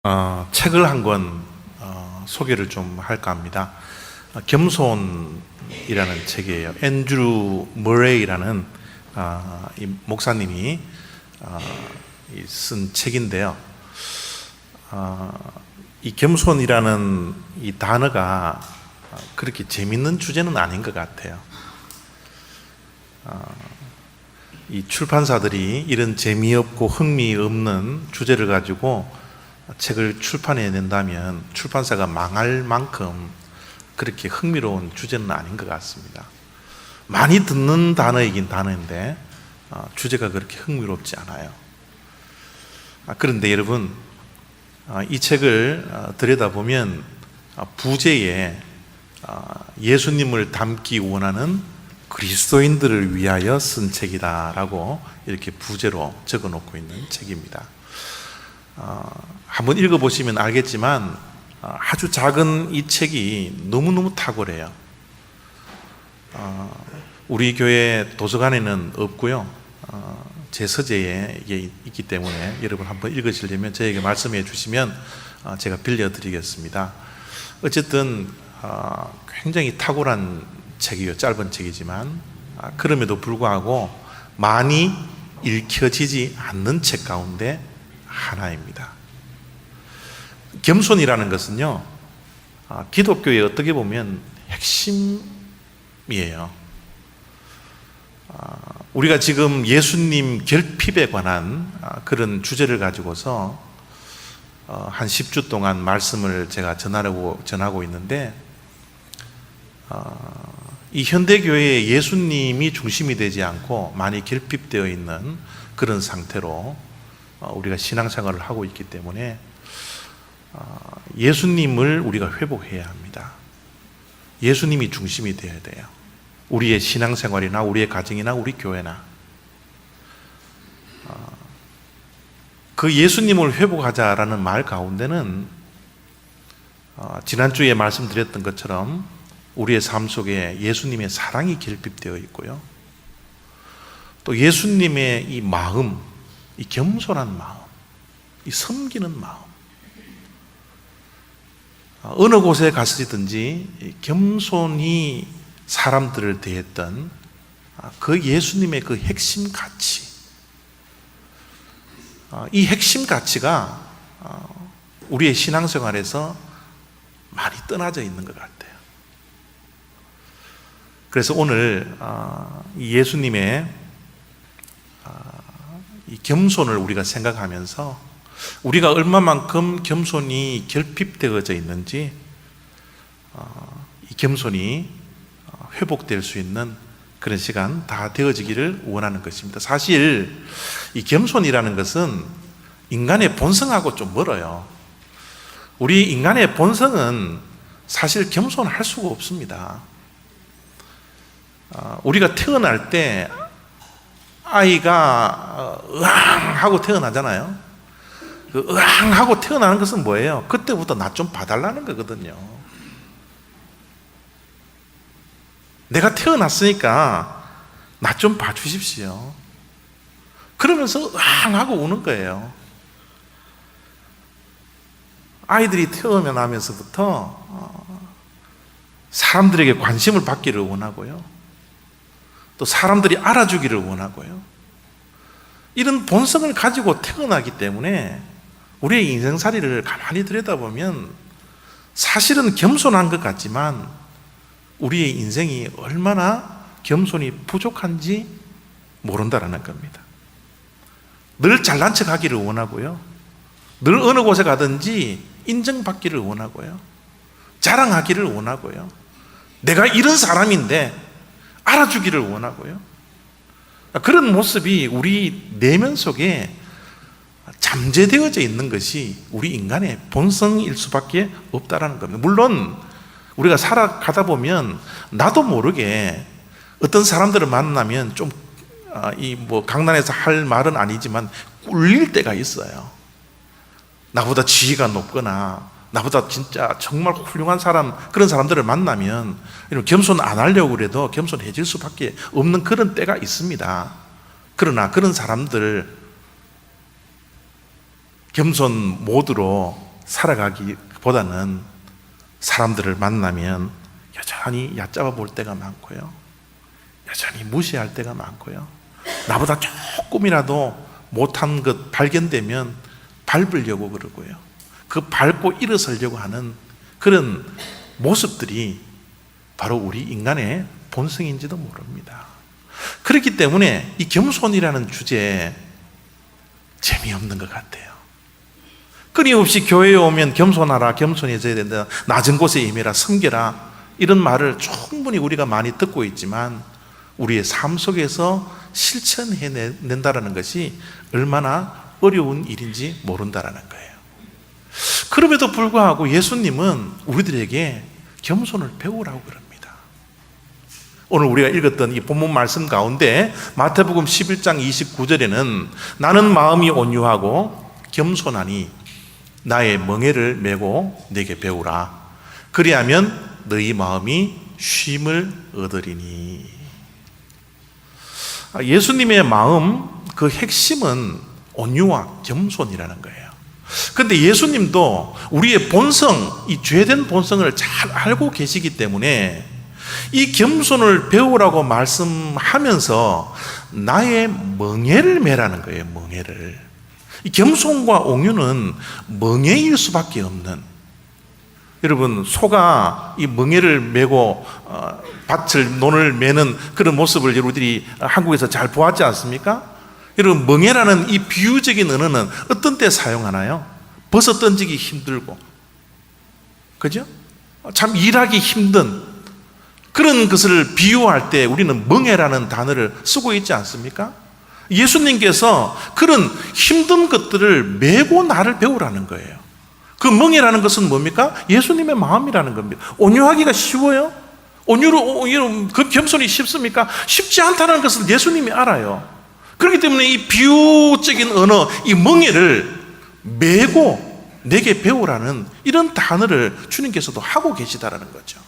책을 한 권 소개를 좀 할까 합니다. 겸손이라는 책이에요. 앤드루 머레이라는 이 목사님이 쓴 책인데요. 이 겸손이라는 이 단어가 그렇게 재밌는 주제는 아닌 것 같아요. 이 출판사들이 이런 재미없고 흥미없는 주제를 가지고 책을 출판해낸다면 출판사가 망할 만큼 그렇게 흥미로운 주제는 아닌 것 같습니다. 많이 듣는 단어이긴 단어인데 주제가 그렇게 흥미롭지 않아요. 그런데 여러분, 이 책을 들여다보면 부제에 예수님을 닮기 원하는 그리스도인들을 위하여 쓴 책이다라고 이렇게 부제로 적어 놓고 있는 책입니다. 한번 읽어보시면 알겠지만 아주 작은 이 책이 너무너무 탁월해요. 우리 교회 도서관에는 없고요, 제 서재에 이게 있기 때문에 여러분 한번 읽으시려면 저에게 말씀해 주시면 제가 빌려드리겠습니다. 어쨌든 굉장히 탁월한 책이에요. 짧은 책이지만 그럼에도 불구하고 많이 읽혀지지 않는 책 가운데 하나입니다. 겸손이라는 것은요, 기독교의 어떻게 보면 핵심이에요. 우리가 지금 예수님 결핍에 관한 그런 주제를 가지고서 한 10주 동안 말씀을 제가 전하고 있는데, 이 현대교회에 예수님이 중심이 되지 않고 많이 결핍되어 있는 그런 상태로 우리가 신앙생활을 하고 있기 때문에 예수님을 우리가 회복해야 합니다. 예수님이 중심이 되어야 돼요. 우리의 신앙생활이나 우리의 가정이나 우리 교회나 그 예수님을 회복하자라는 말 가운데는 지난주에 말씀드렸던 것처럼 우리의 삶 속에 예수님의 사랑이 결핍되어 있고요, 또 예수님의 이 마음, 이 겸손한 마음, 이 섬기는 마음, 어느 곳에 갔든지 겸손히 사람들을 대했던 그 예수님의 그 핵심 가치, 이 핵심 가치가 우리의 신앙생활에서 많이 떠나져 있는 것 같아요. 그래서 오늘 예수님의 이 겸손을 우리가 생각하면서 우리가 얼마만큼 겸손이 결핍되어져 있는지, 이 겸손이 회복될 수 있는 그런 시간 다 되어지기를 원하는 것입니다. 사실 이 겸손이라는 것은 인간의 본성하고 좀 멀어요. 우리 인간의 본성은 사실 겸손할 수가 없습니다. 우리가 태어날 때 아이가 으앙 하고 태어나잖아요. 그 으앙 하고 태어나는 것은 뭐예요? 그때부터 나 좀 봐달라는 거거든요. 내가 태어났으니까 나 좀 봐주십시오. 그러면서 으앙 하고 우는 거예요. 아이들이 태어나면서부터 사람들에게 관심을 받기를 원하고요, 또 사람들이 알아주기를 원하고요, 이런 본성을 가지고 태어나기 때문에 우리의 인생살이를 가만히 들여다보면 사실은 겸손한 것 같지만 우리의 인생이 얼마나 겸손이 부족한지 모른다라는 겁니다. 늘 잘난 척 하기를 원하고요, 늘 어느 곳에 가든지 인정받기를 원하고요, 자랑하기를 원하고요, 내가 이런 사람인데 알아주기를 원하고요, 그런 모습이 우리 내면 속에 잠재되어져 있는 것이 우리 인간의 본성일 수밖에 없다라는 겁니다. 물론 우리가 살아가다 보면 나도 모르게 어떤 사람들을 만나면 좀 강단에서 할 말은 아니지만 꿀릴 때가 있어요. 나보다 지위가 높거나 나보다 진짜 정말 훌륭한 사람, 그런 사람들을 만나면 겸손 안 하려고 그래도 겸손해질 수밖에 없는 그런 때가 있습니다. 그러나 그런 사람들 겸손 모드로 살아가기보다는 사람들을 만나면 여전히 얕잡아 볼 때가 많고요, 여전히 무시할 때가 많고요, 나보다 조금이라도 못한 것 발견되면 밟으려고 그러고요, 그 밟고 일어서려고 하는 그런 모습들이 바로 우리 인간의 본성인지도 모릅니다. 그렇기 때문에 이 겸손이라는 주제에 재미없는 것 같아요. 끊임없이 교회에 오면 겸손하라, 겸손해져야 된다, 낮은 곳에 임해라, 섬겨라, 이런 말을 충분히 우리가 많이 듣고 있지만 우리의 삶 속에서 실천해낸다는 것이 얼마나 어려운 일인지 모른다는 거예요. 그럼에도 불구하고 예수님은 우리들에게 겸손을 배우라고 그럽니다. 오늘 우리가 읽었던 이 본문 말씀 가운데 마태복음 11장 29절에는 나는 마음이 온유하고 겸손하니 나의 멍에를 메고 내게 배우라, 그리하면 너희 마음이 쉼을 얻으리니. 예수님의 마음, 그 핵심은 온유와 겸손이라는 거예요. 그런데 예수님도 우리의 본성, 이 죄된 본성을 잘 알고 계시기 때문에 이 겸손을 배우라고 말씀하면서 나의 멍에를 메라는 거예요. 멍에를. 이 겸손과 온유는 멍에일 수밖에 없는, 여러분 소가 이 멍에를 메고 논을 매는 그런 모습을 여러분들이 한국에서 잘 보았지 않습니까? 여러분, 멍에라는 이 비유적인 언어는 어떤 때 사용하나요? 벗어 던지기 힘들고, 그죠? 참 일하기 힘든 그런 것을 비유할 때 우리는 멍에라는 단어를 쓰고 있지 않습니까? 예수님께서 그런 힘든 것들을 메고 나를 배우라는 거예요. 그 멍에라는 것은 뭡니까? 예수님의 마음이라는 겁니다. 온유하기가 쉬워요? 그 겸손이 쉽습니까? 쉽지 않다는 것을 예수님이 알아요. 그렇기 때문에 이 비유적인 언어, 이 멍에를 메고 내게 배우라는 이런 단어를 주님께서도 하고 계시다라는 거죠.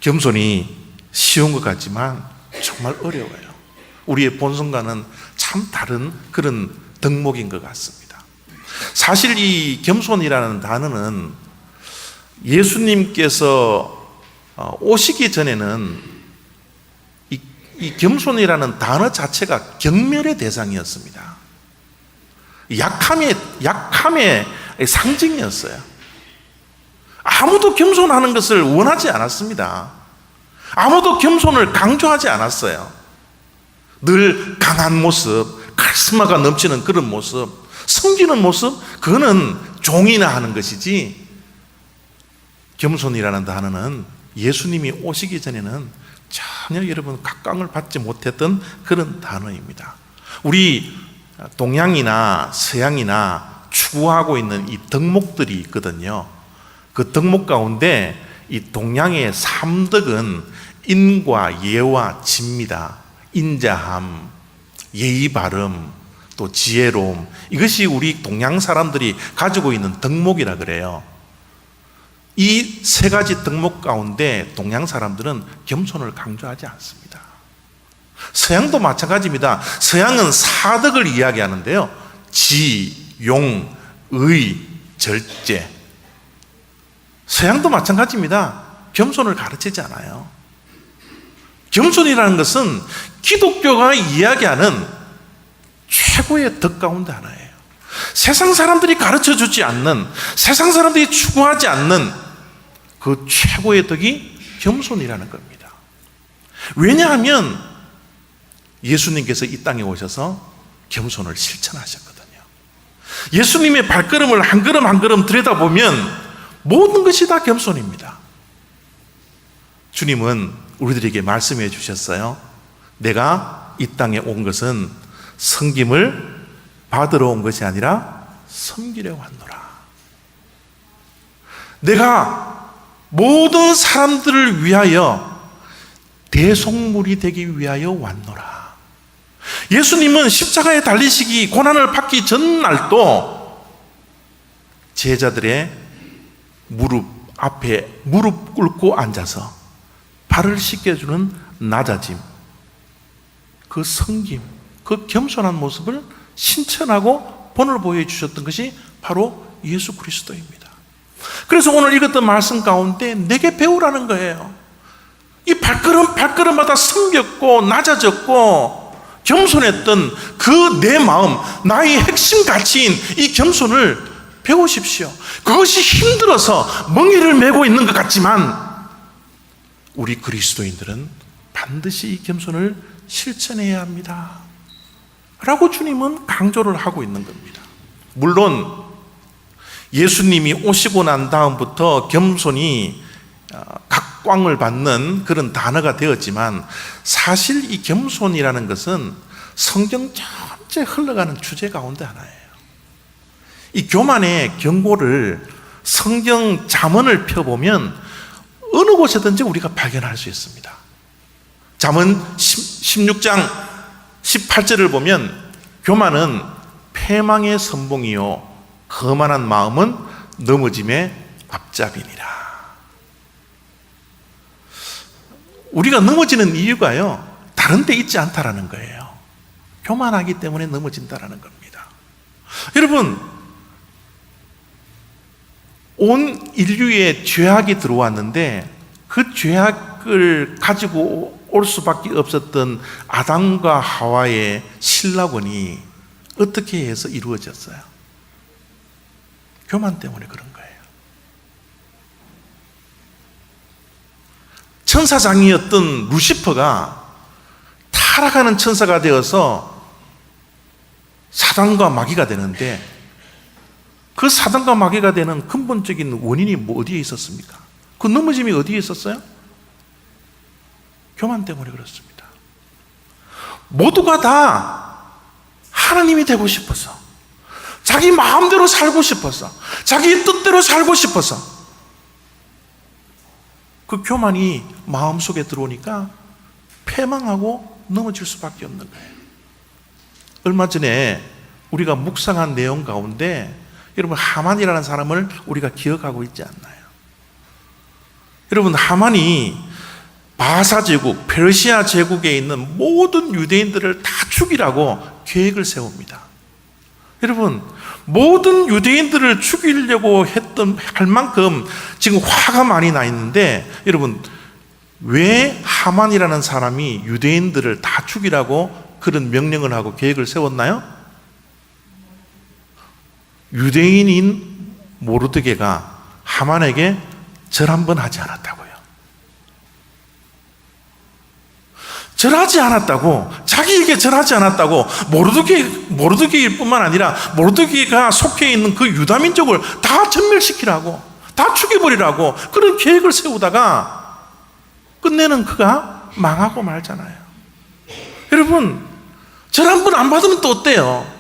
겸손이 쉬운 것 같지만 정말 어려워요. 우리의 본성과는 참 다른 그런 덕목인 것 같습니다. 사실 이 겸손이라는 단어는 예수님께서 오시기 전에는 이 겸손이라는 단어 자체가 경멸의 대상이었습니다. 약함의 상징이었어요. 아무도 겸손하는 것을 원하지 않았습니다. 아무도 겸손을 강조하지 않았어요. 늘 강한 모습, 카리스마가 넘치는 그런 모습, 섬기는 모습, 그거는 종이나 하는 것이지, 겸손이라는 단어는 예수님이 오시기 전에는 전혀 여러분 각광을 받지 못했던 그런 단어입니다. 우리 동양이나 서양이나 추구하고 있는 이 덕목들이 있거든요. 그 덕목 가운데 이 동양의 3덕은 인과 예와 지입니다. 인자함, 예의 바름, 또 지혜로움, 이것이 우리 동양 사람들이 가지고 있는 덕목이라 그래요. 이 3가지 덕목 가운데 동양 사람들은 겸손을 강조하지 않습니다. 서양도 마찬가지입니다. 서양은 4덕을 이야기하는데요, 지, 용, 의, 절제. 서양도 마찬가지입니다. 겸손을 가르치지 않아요. 겸손이라는 것은 기독교가 이야기하는 최고의 덕 가운데 하나예요. 세상 사람들이 가르쳐 주지 않는, 세상 사람들이 추구하지 않는 그 최고의 덕이 겸손이라는 겁니다. 왜냐하면 예수님께서 이 땅에 오셔서 겸손을 실천하셨거든요. 예수님의 발걸음을 한 걸음 한 걸음 들여다보면 모든 것이 다 겸손입니다. 주님은 우리들에게 말씀해 주셨어요. 내가 이 땅에 온 것은 섬김을 받으러 온 것이 아니라 섬기려 왔노라. 내가 모든 사람들을 위하여 대속물이 되기 위하여 왔노라. 예수님은 십자가에 달리시기, 고난을 받기 전날도 제자들의 무릎 앞에 무릎 꿇고 앉아서 발을 씻겨주는 낮아짐, 그 섬김, 그 겸손한 모습을 신천하고 본을 보여주셨던 것이 바로 예수 그리스도입니다. 그래서 오늘 읽었던 말씀 가운데 내게 배우라는 거예요. 이 발걸음마다 섬겼고 낮아졌고 겸손했던 그 내 마음, 나의 핵심 가치인 이 겸손을 배우십시오. 그것이 힘들어서 멍에를 메고 있는 것 같지만 우리 그리스도인들은 반드시 이 겸손을 실천해야 합니다 라고 주님은 강조를 하고 있는 겁니다. 물론 예수님이 오시고 난 다음부터 겸손이 각광을 받는 그런 단어가 되었지만 사실 이 겸손이라는 것은 성경 전체 흘러가는 주제 가운데 하나예요. 이 교만의 경고를 성경 잠언을 펴보면 어느 곳에든지 우리가 발견할 수 있습니다. 잠언 16장 18절을 보면 교만은 패망의 선봉이요 거만한 마음은 넘어짐의 앞잡이니라. 우리가 넘어지는 이유가요 다른 데 있지 않다라는 거예요. 교만하기 때문에 넘어진다라는 겁니다. 여러분, 온 인류에 죄악이 들어왔는데 그 죄악을 가지고 올 수밖에 없었던 아담과 하와의 신라권이 어떻게 해서 이루어졌어요? 교만 때문에 그런 거예요. 천사장이었던 루시퍼가 타락하는 천사가 되어서 사단과 마귀가 되는데 그 사단과 마귀가 되는 근본적인 원인이 어디에 있었습니까? 그 넘어짐이 어디에 있었어요? 교만 때문에 그렇습니다. 모두가 다 하나님이 되고 싶어서, 자기 마음대로 살고 싶어서, 자기 뜻대로 살고 싶어서 그 교만이 마음속에 들어오니까 패망하고 넘어질 수밖에 없는 거예요. 얼마 전에 우리가 묵상한 내용 가운데 여러분 하만이라는 사람을 우리가 기억하고 있지 않나요? 여러분 하만이 바사 제국, 페르시아 제국에 있는 모든 유대인들을 다 죽이라고 계획을 세웁니다. 여러분 모든 유대인들을 죽이려고 할 만큼 지금 화가 많이 나 있는데 여러분 왜 하만이라는 사람이 유대인들을 다 죽이라고 그런 명령을 하고 계획을 세웠나요? 유대인인 모르드게가 하만에게 절 한번 하지 않았다고요. 절하지 않았다고, 자기에게 절하지 않았다고 모르드게일 뿐만 아니라 모르드게가 속해 있는 그 유다 민족을 다 전멸시키라고, 다 죽여버리라고 그런 계획을 세우다가 끝내는 그가 망하고 말잖아요. 여러분 절 한 번 안 받으면 또 어때요?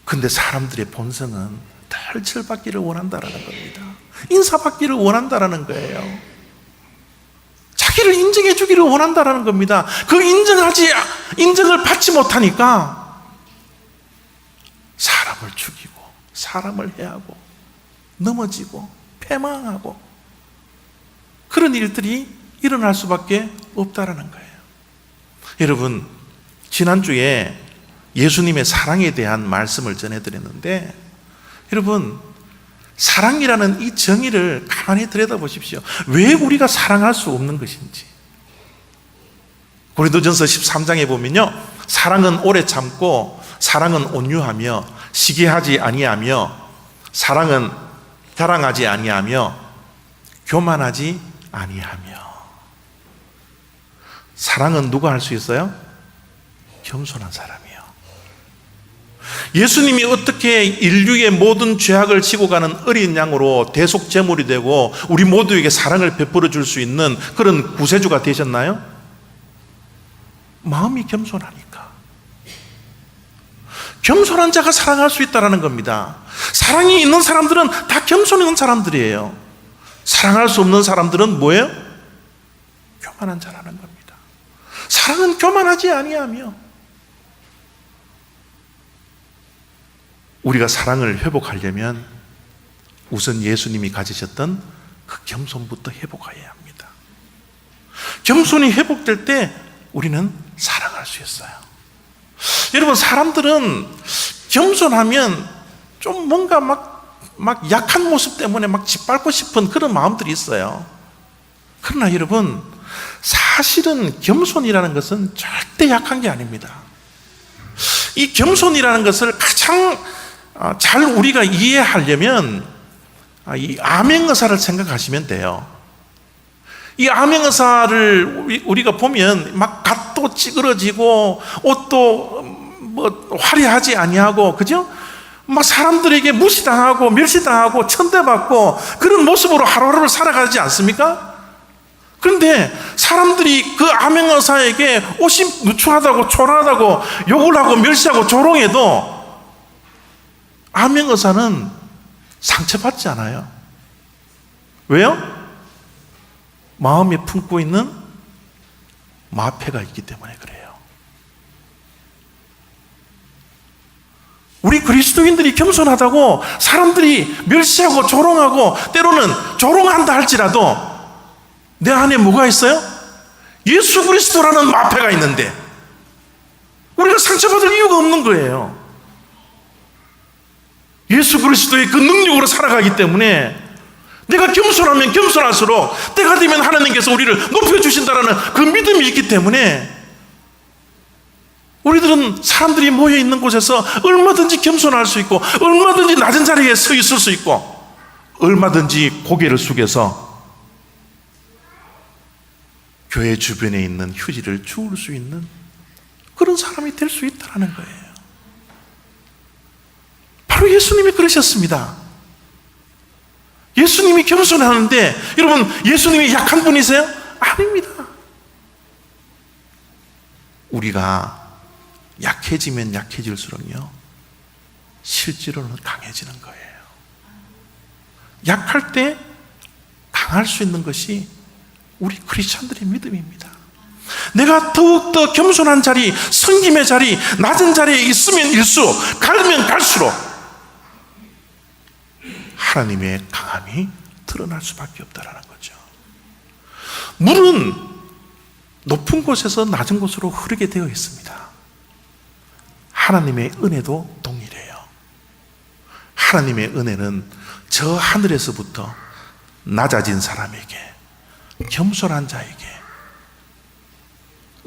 근데 사람들의 본성은 늘 절받기를 원한다라는 겁니다. 인사받기를 원한다라는 거예요. 자기를 인정해 주기를 원한다라는 겁니다. 그 인정을 받지 못하니까 사람을 죽이고 사람을 해하고 넘어지고 패망하고 그런 일들이 일어날 수밖에 없다라는 거예요. 여러분 지난주에 예수님의 사랑에 대한 말씀을 전해드렸는데 여러분 사랑이라는 이 정의를 가만히 들여다보십시오. 왜 우리가 사랑할 수 없는 것인지. 고린도전서 13장에 보면요 사랑은 오래 참고 사랑은 온유하며 시기하지 아니하며 사랑은 자랑하지 아니하며 교만하지 아니하며. 사랑은 누가 할 수 있어요? 겸손한 사람이요. 예수님이 어떻게 인류의 모든 죄악을 지고 가는 어린 양으로 대속 제물이 되고 우리 모두에게 사랑을 베풀어 줄 수 있는 그런 구세주가 되셨나요? 마음이 겸손하니까. 겸손한 자가 사랑할 수 있다는 겁니다. 사랑이 있는 사람들은 다 겸손 있는 사람들이에요. 사랑할 수 없는 사람들은 뭐예요? 교만한 자라는 겁니다. 사랑은 교만하지 아니하며. 우리가 사랑을 회복하려면 우선 예수님이 가지셨던 그 겸손부터 회복해야 합니다. 겸손이 회복될 때 우리는 사랑할 수 있어요. 여러분 사람들은 겸손하면 좀 뭔가 막 약한 모습 때문에 막 짓밟고 싶은 그런 마음들이 있어요. 그러나 여러분, 사실은 겸손이라는 것은 절대 약한 게 아닙니다. 이 겸손이라는 것을 가장 잘 우리가 이해하려면 이 암행어사를 생각하시면 돼요. 이 암행어사를 우리가 보면 막 갓도 찌그러지고 옷도 뭐 화려하지 아니하고, 그죠? 막 사람들에게 무시당하고 멸시당하고 천대받고 그런 모습으로 하루하루를 살아가지 않습니까? 그런데 사람들이 그 암행어사에게 옷이 누추하다고 초라하다고 욕을 하고 멸시하고 조롱해도 암행어사는 상처받지 않아요. 왜요? 마음에 품고 있는 마패가 있기 때문에 그래요. 우리 그리스도인들이 겸손하다고 사람들이 멸시하고 조롱하고 때로는 조롱한다 할지라도 내 안에 뭐가 있어요? 예수 그리스도라는 마패가 있는데 우리가 상처받을 이유가 없는 거예요. 예수 그리스도의 그 능력으로 살아가기 때문에 내가 겸손하면 겸손할수록 때가 되면 하나님께서 우리를 높여주신다는 그 믿음이 있기 때문에 우리들은 사람들이 모여있는 곳에서 얼마든지 겸손할 수 있고 얼마든지 낮은 자리에 서 있을 수 있고 얼마든지 고개를 숙여서 교회 주변에 있는 휴지를 주울 수 있는 그런 사람이 될 수 있다는 거예요. 바로 예수님이 그러셨습니다. 예수님이 겸손하는데 여러분, 예수님이 약한 분이세요? 아닙니다. 우리가 약해지면 약해질수록요 실제로는 강해지는 거예요. 약할 때 강할 수 있는 것이 우리 크리스찬들의 믿음입니다. 내가 더욱더 겸손한 자리, 섬김의 자리, 낮은 자리에 있으면 일수록, 갈면 갈수록 하나님의 강함이 드러날 수밖에 없다는 거죠. 물은 높은 곳에서 낮은 곳으로 흐르게 되어 있습니다. 하나님의 은혜도 동일해요. 하나님의 은혜는 저 하늘에서부터 낮아진 사람에게, 겸손한 자에게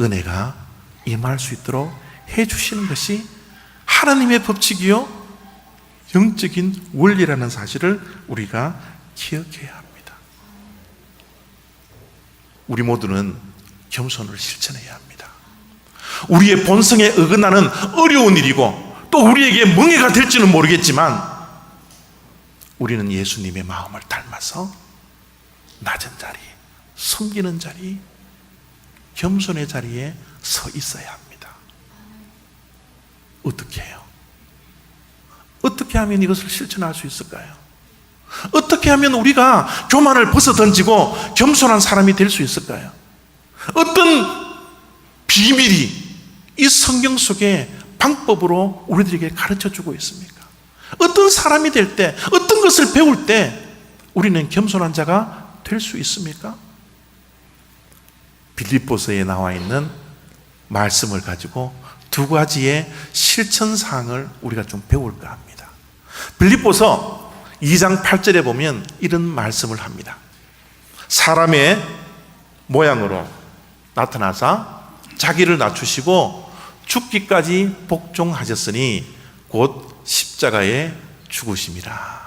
은혜가 임할 수 있도록 해주시는 것이 하나님의 법칙이요 영적인 원리라는 사실을 우리가 기억해야 합니다. 우리 모두는 겸손을 실천해야 합니다. 우리의 본성에 어긋나는 어려운 일이고 또 우리에게 멍해가 될지는 모르겠지만 우리는 예수님의 마음을 닮아서 낮은 자리, 섬기는 자리, 겸손의 자리에 서 있어야 합니다. 어떻게 해요? 어떻게 하면 이것을 실천할 수 있을까요? 어떻게 하면 우리가 교만을 벗어던지고 겸손한 사람이 될 수 있을까요? 어떤 비밀이 이 성경 속에 방법으로 우리들에게 가르쳐주고 있습니까? 어떤 사람이 될 때, 어떤 것을 배울 때 우리는 겸손한 자가 될 수 있습니까? 빌립보서에 나와 있는 말씀을 가지고 두 가지의 실천사항을 우리가 좀 배울까 합니다. 빌립보서 2장 8절에 보면 이런 말씀을 합니다. 사람의 모양으로 나타나사 자기를 낮추시고 죽기까지 복종하셨으니 곧 십자가에 죽으심이라.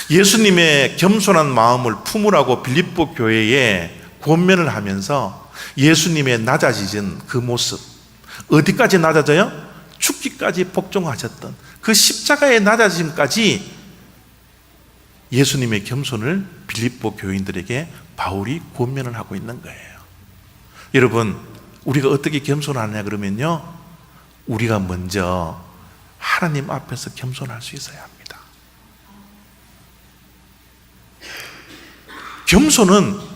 예수님의 겸손한 마음을 품으라고 빌립보 교회에 권면을 하면서 예수님의 낮아지신 그 모습, 어디까지 낮아져요? 죽기까지 복종하셨던 그 십자가의 낮아짐까지 예수님의 겸손을 빌립보 교인들에게 바울이 권면을 하고 있는 거예요. 여러분, 우리가 어떻게 겸손하냐 그러면요, 우리가 먼저 하나님 앞에서 겸손할 수 있어야 합니다. 겸손은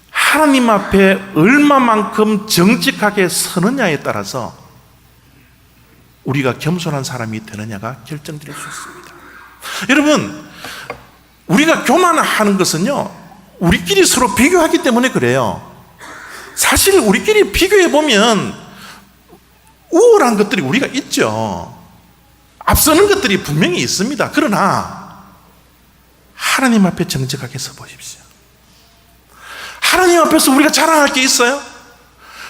하나님 앞에 얼마만큼 정직하게 서느냐에 따라서 우리가 겸손한 사람이 되느냐가 결정될 수 있습니다. 여러분, 우리가 교만하는 것은요, 우리끼리 서로 비교하기 때문에 그래요. 사실 우리끼리 비교해 보면 우월한 것들이 우리가 있죠. 앞서는 것들이 분명히 있습니다. 그러나 하나님 앞에 정직하게 서 보십시오. 하나님 앞에서 우리가 자랑할 게 있어요?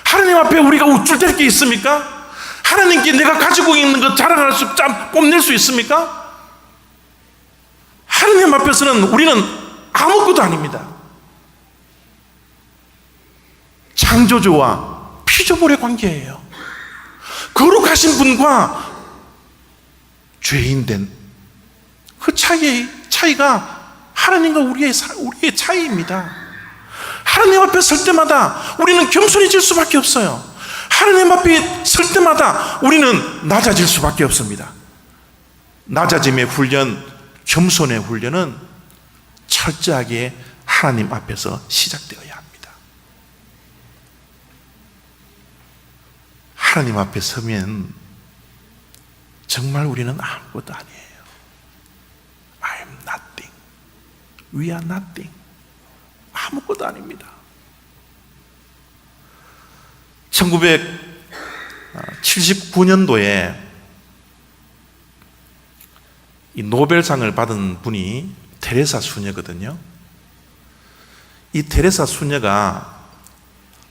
하나님 앞에 우리가 우쭐댈 게 있습니까? 하나님께 내가 가지고 있는 것 자랑할 수, 뽐낼 수 있습니까? 하나님 앞에서는 우리는 아무것도 아닙니다. 창조주와 피조물의 관계예요. 거룩하신 분과 죄인된 그 차이가 하나님과 우리의 차이입니다. 하나님 앞에 설 때마다 우리는 겸손해질 수밖에 없어요. 하나님 앞에 설 때마다 우리는 낮아질 수밖에 없습니다. 낮아짐의 훈련, 겸손의 훈련은 철저하게 하나님 앞에서 시작되어야 합니다. 하나님 앞에 서면 정말 우리는 아무것도 아니에요. I'm nothing. We are nothing. 아무것도 아닙니다. 1979년도에 이 노벨상을 받은 분이 테레사 수녀거든요. 이 테레사 수녀가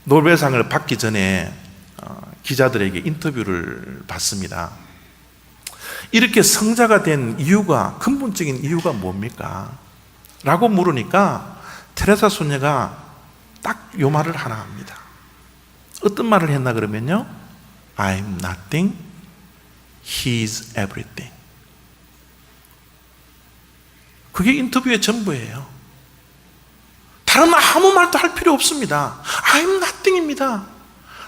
노벨상을 받기 전에 기자들에게 인터뷰를 받습니다. 이렇게 성자가 된 이유가, 근본적인 이유가 뭡니까? 라고 물으니까 테레사 수녀가 딱 요 말을 하나 합니다. 어떤 말을 했나 그러면요, I'm nothing, He's everything. 그게 인터뷰의 전부예요. 다른 아무 말도 할 필요 없습니다. I'm nothing입니다.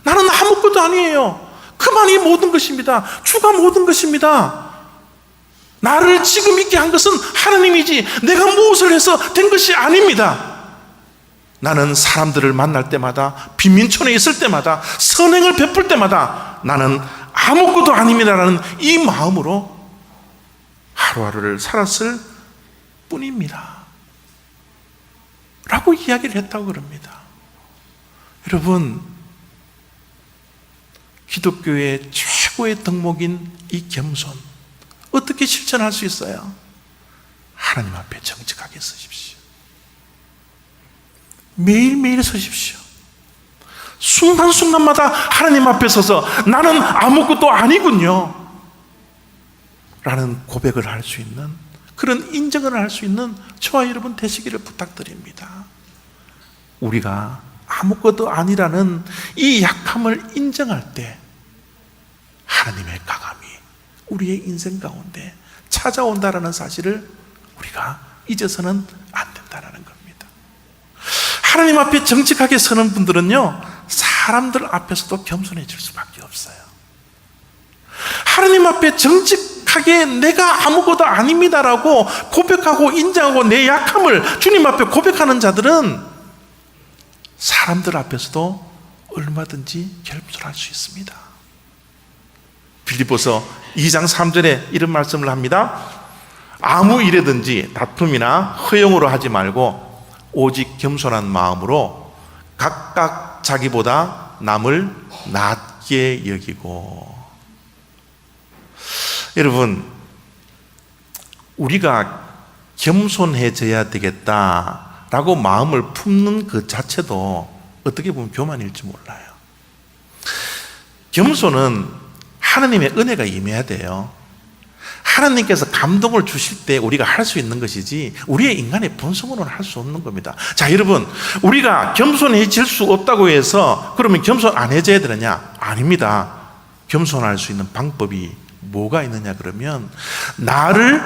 나는 아무것도 아니에요. 그만이 모든 것입니다. 주가 모든 것입니다. 나를 지금 있게 한 것은 하나님이지 내가 무엇을 해서 된 것이 아닙니다. 나는 사람들을 만날 때마다, 빈민촌에 있을 때마다, 선행을 베풀 때마다 나는 아무것도 아닙니다라는 이 마음으로 하루하루를 살았을 뿐입니다 라고 이야기를 했다고 그럽니다. 여러분, 기독교의 최고의 덕목인 이 겸손, 어떻게 실천할 수 있어요? 하나님 앞에 정직하게 서십시오. 매일매일 서십시오. 순간순간마다 하나님 앞에 서서 나는 아무것도 아니군요 라는 고백을 할 수 있는, 그런 인정을 할 수 있는 저와 여러분 되시기를 부탁드립니다. 우리가 아무것도 아니라는 이 약함을 인정할 때 하나님의 강함이 우리의 인생 가운데 찾아온다라는 사실을 우리가 잊어서는 안 된다는 겁니다. 하나님 앞에 정직하게 서는 분들은요, 사람들 앞에서도 겸손해질 수밖에 없어요. 하나님 앞에 정직하게 내가 아무것도 아닙니다라고 고백하고 인정하고 내 약함을 주님 앞에 고백하는 자들은 사람들 앞에서도 얼마든지 겸손할 수 있습니다. 빌립보서 2장 3절에 이런 말씀을 합니다. 아무 일에든지 다툼이나 허용으로 하지 말고 오직 겸손한 마음으로 각각 자기보다 남을 낮게 여기고. 여러분, 우리가 겸손해져야 되겠다라고 마음을 품는 그 자체도 어떻게 보면 교만일지 몰라요. 겸손은 하나님의 은혜가 임해야 돼요. 하나님께서 감동을 주실 때 우리가 할 수 있는 것이지 우리의 인간의 본성으로는 할 수 없는 겁니다. 자, 여러분, 우리가 겸손해질 수 없다고 해서 그러면 겸손 안 해져야 되느냐? 아닙니다. 겸손할 수 있는 방법이 뭐가 있느냐 그러면 나를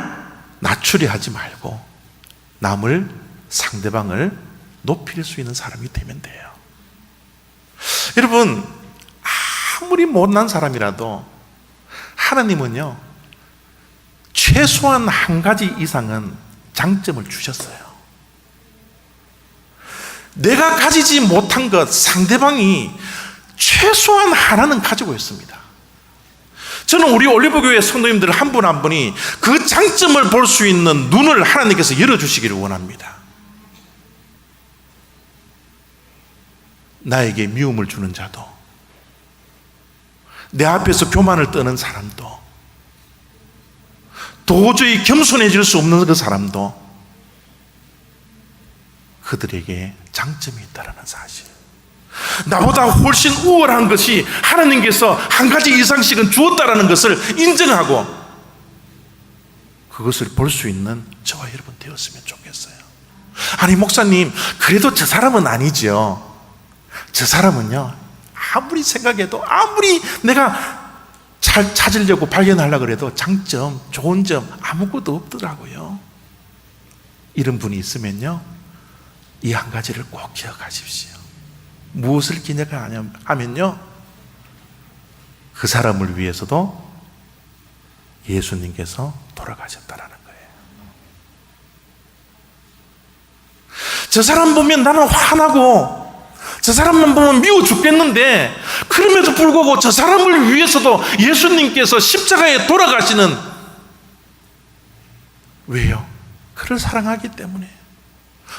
낮추려 하지 말고 남을, 상대방을 높일 수 있는 사람이 되면 돼요. 여러분, 아무리 못난 사람이라도 하나님은요, 최소한 한 가지 이상은 장점을 주셨어요. 내가 가지지 못한 것, 상대방이 최소한 하나는 가지고 있습니다. 저는 우리 올리브교회 성도님들 한 분 한 분이 그 장점을 볼 수 있는 눈을 하나님께서 열어주시기를 원합니다. 나에게 미움을 주는 자도, 내 앞에서 교만을 떠는 사람도, 도저히 겸손해질 수 없는 그 사람도 그들에게 장점이 있다는 사실, 나보다 훨씬 우월한 것이 하나님께서 한 가지 이상씩은 주었다는 것을 인정하고 그것을 볼 수 있는 저와 여러분 되었으면 좋겠어요. 아니 목사님, 그래도 저 사람은 아니죠. 저 사람은요, 아무리 생각해도, 아무리 내가 잘 찾으려고 발견하려고 해도 장점, 좋은 점 아무것도 없더라고요. 이런 분이 있으면요, 이 한 가지를 꼭 기억하십시오. 무엇을 기억하냐면요, 그 사람을 위해서도 예수님께서 돌아가셨다라는 거예요. 저 사람 보면 나는 화나고 저 사람만 보면 미워 죽겠는데, 그럼에도 불구하고 저 사람을 위해서도 예수님께서 십자가에 돌아가시는, 왜요? 그를 사랑하기 때문에,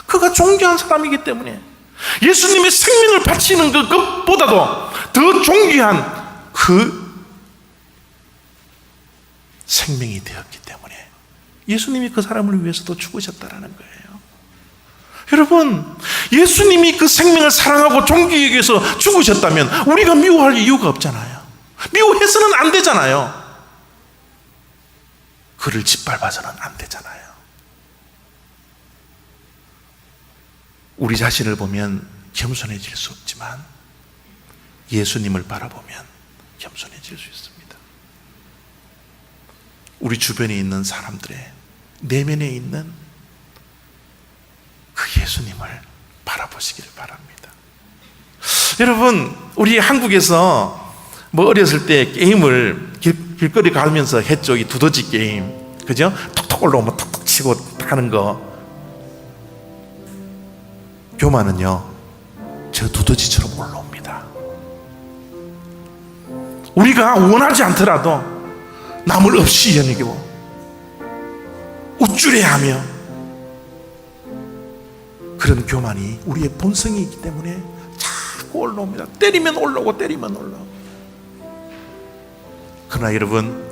그가 존귀한 사람이기 때문에, 예수님의 생명을 바치는 것보다도 더 존귀한 그 생명이 되었기 때문에 예수님이 그 사람을 위해서도 죽으셨다라는 거예요. 여러분, 예수님이 그 생명을 사랑하고 존귀하기 위해서 죽으셨다면 우리가 미워할 이유가 없잖아요. 미워해서는 안 되잖아요. 그를 짓밟아서는 안 되잖아요. 우리 자신을 보면 겸손해질 수 없지만 예수님을 바라보면 겸손해질 수 있습니다. 우리 주변에 있는 사람들의 내면에 있는 그 예수님을 바라보시기를 바랍니다. 여러분, 우리 한국에서 뭐 어렸을 때 게임을 길거리 가면서 했죠. 이 두더지 게임, 그죠? 톡톡 올라오면 톡톡 치고 하는 거. 교만은요, 저 두더지처럼 올라옵니다. 우리가 원하지 않더라도 남을 없이 여기고 우쭐해하며, 그런 교만이 우리의 본성이기 때문에 자꾸 올라옵니다. 때리면 올라오고 때리면 올라오고. 그러나 여러분,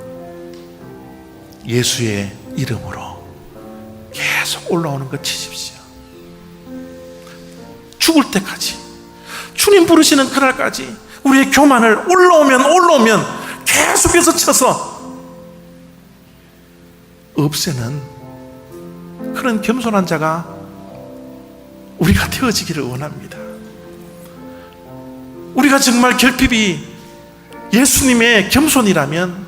예수의 이름으로 계속 올라오는 거 치십시오. 죽을 때까지, 주님 부르시는 그날까지 우리의 교만을 올라오면 계속해서 쳐서 없애는 그런 겸손한 자가 우리가 되어지기를 원합니다. 우리가 정말 결핍이 예수님의 겸손이라면,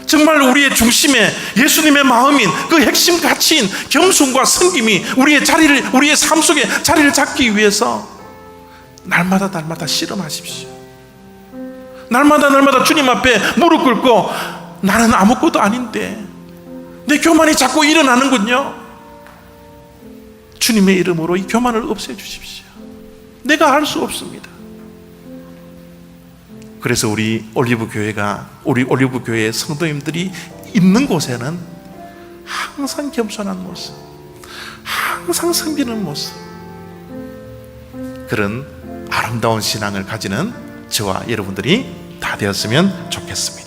정말 우리의 중심에 예수님의 마음인 그 핵심 가치인 겸손과 섬김이 우리의 삶 속에 자리를 잡기 위해서 날마다 실험하십시오. 날마다 주님 앞에 무릎 꿇고, 나는 아무것도 아닌데 내 교만이 자꾸 일어나는군요. 주님의 이름으로 이 교만을 없애주십시오. 내가 할 수 없습니다. 그래서 우리 올리브 교회의 성도님들이 있는 곳에는 항상 겸손한 모습, 항상 섬기는 모습, 그런 아름다운 신앙을 가지는 저와 여러분들이 다 되었으면 좋겠습니다.